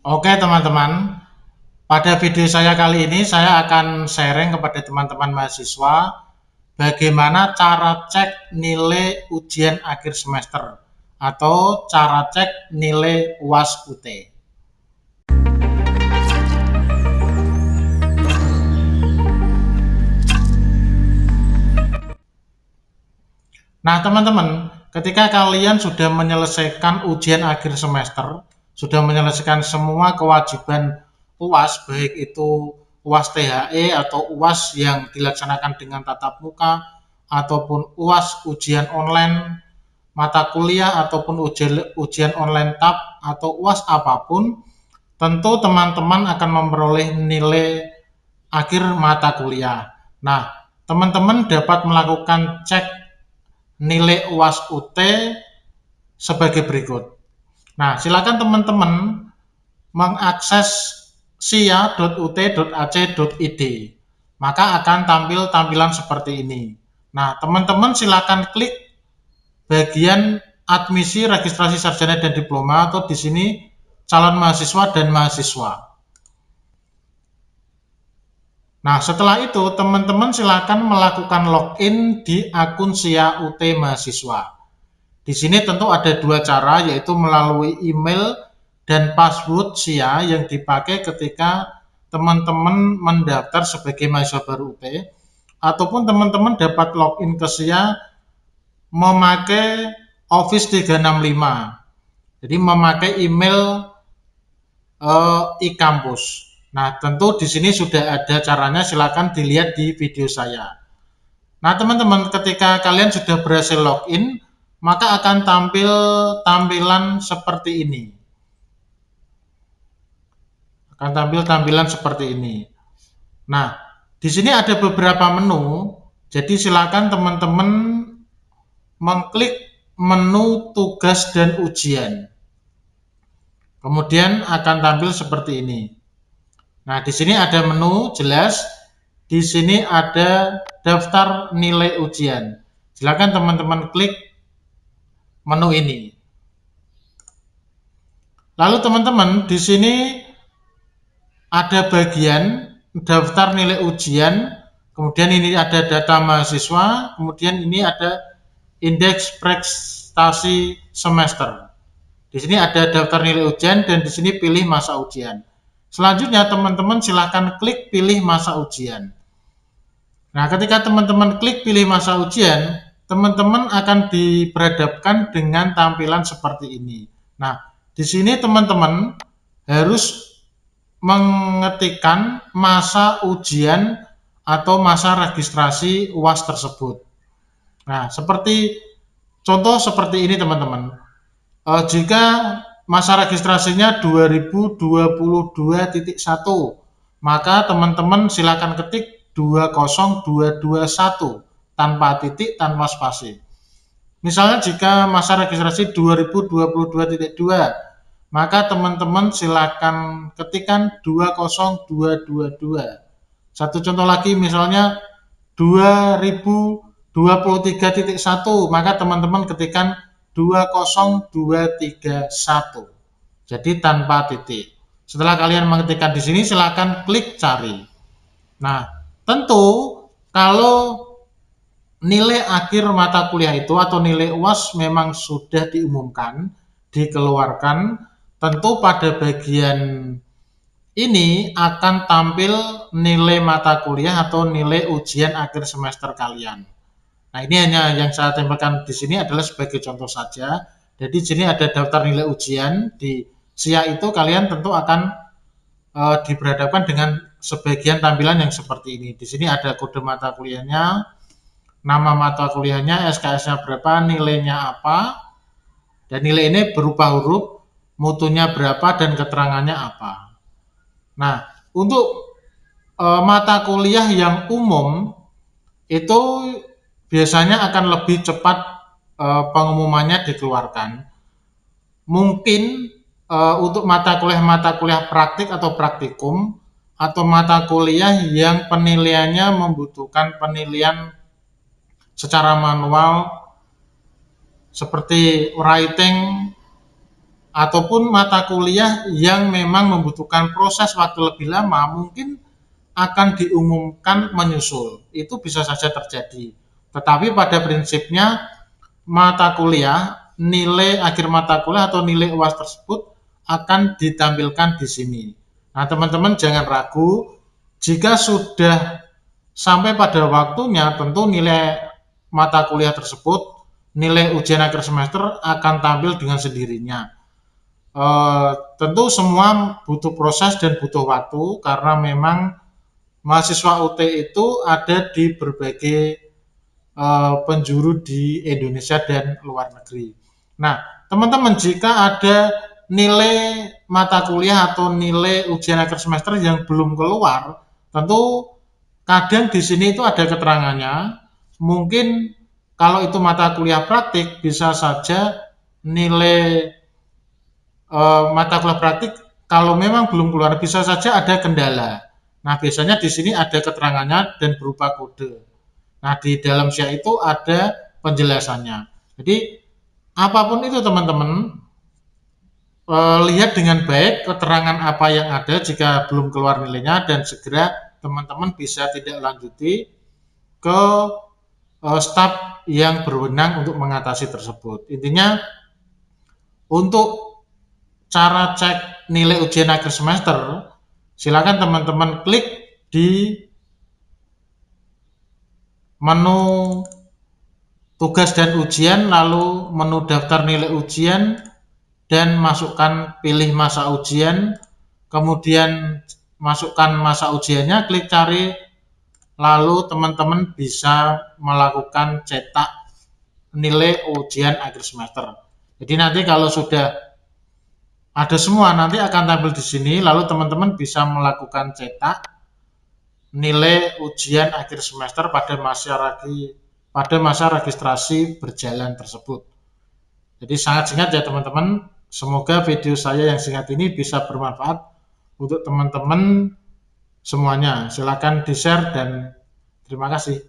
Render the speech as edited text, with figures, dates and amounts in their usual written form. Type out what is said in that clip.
Oke teman-teman, pada video saya kali ini saya akan sharing kepada teman-teman mahasiswa bagaimana cara cek nilai ujian akhir semester atau cara cek nilai UAS UT. Nah teman-teman, ketika kalian sudah menyelesaikan ujian akhir semester, sudah menyelesaikan semua kewajiban UAS, baik itu UAS THE atau UAS yang dilaksanakan dengan tatap muka, ataupun UAS ujian online mata kuliah, ataupun ujian online tab, atau UAS apapun, tentu teman-teman akan memperoleh nilai akhir mata kuliah. Nah, teman-teman dapat melakukan cek nilai UAS UT sebagai berikut. Nah, silakan teman-teman mengakses sia.ut.ac.id. Maka akan tampil tampilan seperti ini. Nah, teman-teman silakan klik bagian admisi, registrasi sarjana dan diploma, atau di sini calon mahasiswa dan mahasiswa. Nah, setelah itu teman-teman silakan melakukan login di akun SIA UT mahasiswa. Di sini tentu ada dua cara, yaitu melalui email dan password SIA yang dipakai ketika teman-teman mendaftar sebagai mahasiswa baru UT, ataupun teman-teman dapat login ke SIA memakai Office 365. Jadi memakai email e-kampus. Nah, tentu di sini sudah ada caranya, silakan dilihat di video saya. Nah, teman-teman, ketika kalian sudah berhasil login, maka akan tampil tampilan seperti ini. Akan tampil tampilan seperti ini. Nah, di sini ada beberapa menu, jadi silakan teman-teman mengklik menu tugas dan ujian. Kemudian akan tampil seperti ini. Nah, di sini ada menu jelas, di sini ada daftar nilai ujian. Silakan teman-teman klik menu ini. Lalu teman-teman di sini ada bagian daftar nilai ujian, kemudian ini ada data mahasiswa, kemudian ini ada indeks prestasi semester. Di sini ada daftar nilai ujian dan di sini pilih masa ujian. Selanjutnya teman-teman silahkan klik pilih masa ujian. Nah, ketika teman-teman klik pilih masa ujian, teman-teman akan diperhadapkan dengan tampilan seperti ini. Nah, di sini teman-teman harus mengetikkan masa ujian atau masa registrasi UAS tersebut. Nah, seperti contoh seperti ini teman-teman. Jika masa registrasinya 2022.1, maka teman-teman silakan ketik 20221 tanpa titik, tanpa spasi. Misalnya jika masa registrasi 2022.2, maka teman-teman silakan ketikkan 20222. Satu contoh lagi misalnya 2023.1, maka teman-teman ketikkan 20231. Jadi tanpa titik. Setelah kalian mengetikkan di sini, silakan klik cari. Nah, tentu kalau nilai akhir mata kuliah itu atau nilai UAS memang sudah diumumkan, dikeluarkan, tentu pada bagian ini akan tampil nilai mata kuliah atau nilai ujian akhir semester kalian. Nah, ini hanya yang saya tempelkan di sini adalah sebagai contoh saja. Jadi di sini ada daftar nilai ujian, di SIA itu kalian tentu akan diberhadapkan dengan sebagian tampilan yang seperti ini. Di sini ada kode mata kuliahnya, nama mata kuliahnya, SKS-nya berapa, nilainya apa, dan nilai ini berupa huruf, mutunya berapa, dan keterangannya apa. Nah, untuk mata kuliah yang umum itu biasanya akan lebih cepat pengumumannya dikeluarkan. Mungkin untuk mata kuliah praktik atau praktikum, atau mata kuliah yang penilaiannya membutuhkan penilaian secara manual seperti writing ataupun mata kuliah yang memang membutuhkan proses waktu lebih lama mungkin akan diumumkan menyusul. Itu bisa saja terjadi. Tetapi pada prinsipnya mata kuliah, nilai akhir mata kuliah atau nilai UAS tersebut akan ditampilkan di sini. Nah, teman-teman jangan ragu, jika sudah sampai pada waktunya tentu nilai mata kuliah tersebut, nilai ujian akhir semester akan tampil dengan sendirinya. Tentu semua butuh proses dan butuh waktu karena memang mahasiswa UT itu ada di berbagai penjuru di Indonesia dan luar negeri. Nah, teman-teman jika ada nilai mata kuliah atau nilai ujian akhir semester yang belum keluar, tentu kadang di sini itu ada keterangannya. Mungkin kalau itu mata kuliah praktik bisa saja nilai mata kuliah praktik kalau memang belum keluar bisa saja ada kendala. Nah, biasanya di sini ada keterangannya dan berupa kode. Nah, di dalam SIA itu ada penjelasannya. Jadi, apapun itu teman-teman, lihat dengan baik keterangan apa yang ada jika belum keluar nilainya dan segera teman-teman bisa tidak lanjuti ke staf yang berwenang untuk mengatasi tersebut. Intinya, untuk cara cek nilai ujian akhir semester, silakan teman-teman klik di menu tugas dan ujian, lalu menu daftar nilai ujian, dan masukkan pilih masa ujian, kemudian masukkan masa ujiannya, klik cari, lalu teman-teman bisa melakukan cetak nilai ujian akhir semester. Jadi nanti kalau sudah ada semua nanti akan tampil di sini, lalu teman-teman bisa melakukan cetak nilai ujian akhir semester pada masa registrasi berjalan tersebut. Jadi sangat singkat ya teman-teman. Semoga video saya yang singkat ini bisa bermanfaat untuk teman-teman semuanya. Silakan di-share dan terima kasih.